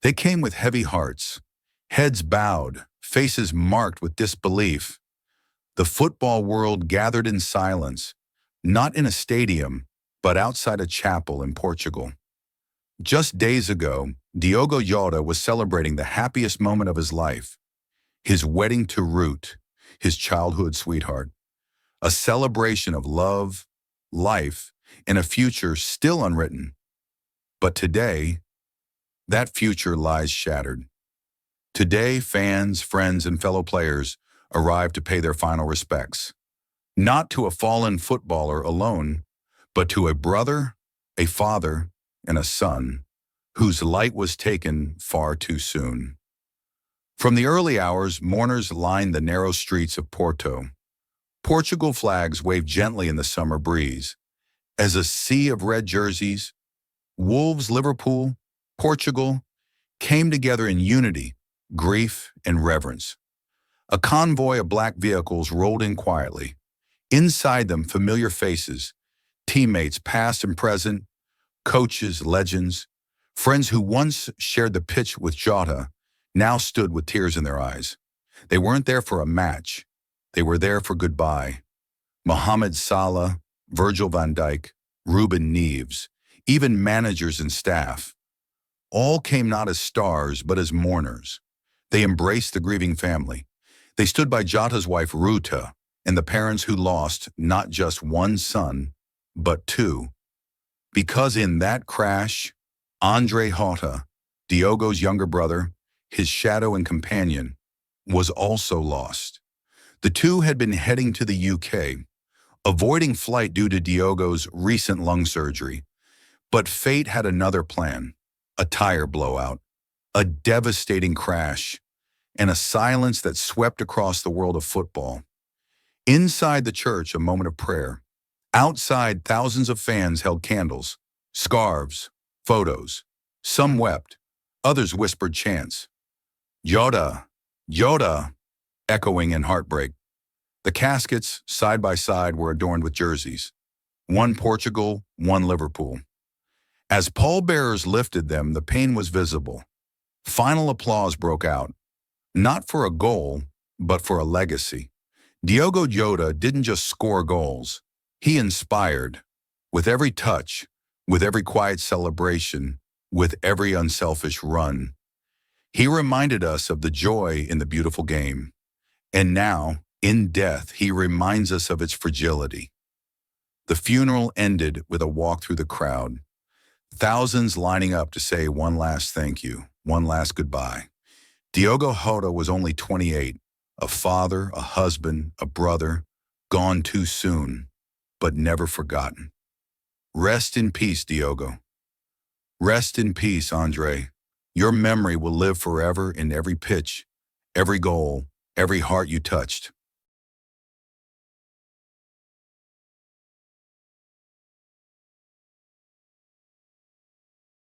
They came with heavy hearts, heads bowed, faces marked with disbelief. The football world gathered in silence, not in a stadium, but outside a chapel in Portugal. Just days ago, Diogo Jota was celebrating the happiest moment of his life, his wedding to Ruth, his childhood sweetheart, a celebration of love, life, and a future still unwritten. But today, that future lies shattered. Today, fans, friends, and fellow players arrive to pay their final respects, not to a fallen footballer alone, but to a brother, a father, and a son whose light was taken far too soon. From the early hours, mourners lined the narrow streets of Porto. Portugal flags waved gently in the summer breeze. As a sea of red jerseys, Wolves, Liverpool, Portugal came together in unity, grief, and reverence. A convoy of black vehicles rolled in quietly. Inside them, familiar faces, teammates past and present, coaches, legends, friends who once shared the pitch with Jota now stood with tears in their eyes. They weren't there for a match. They were there for goodbye. Mohamed Salah, Virgil van Dijk, Ruben Neves, even managers and staff, all came not as stars but as mourners. They embraced the grieving family. They stood by Jota's wife Ruta and the parents who lost not just one son, but two. Because in that crash, André Jota, Diogo's younger brother, his shadow and companion, was also lost. The two had been heading to the UK, avoiding flight due to Diogo's recent lung surgery. But fate had another plan, a tire blowout, a devastating crash, and a silence that swept across the world of football. Inside the church, a moment of prayer. Outside, thousands of fans held candles, scarves, photos. Some wept, others whispered chants. Jota, Jota, echoing in heartbreak. The caskets, side by side, were adorned with jerseys. One Portugal, one Liverpool. As pallbearers lifted them, the pain was visible. Final applause broke out, not for a goal, but for a legacy. Diogo Jota didn't just score goals. He inspired. With every touch, with every quiet celebration, with every unselfish run. He reminded us of the joy in the beautiful game. And now, in death, he reminds us of its fragility. The funeral ended with a walk through the crowd. Thousands lining up to say one last thank you, one last goodbye. Diogo Jota was only 28, a father, a husband, a brother, gone too soon, but never forgotten. Rest in peace, Diogo. Rest in peace, André. Your memory will live forever in every pitch, every goal, every heart you touched.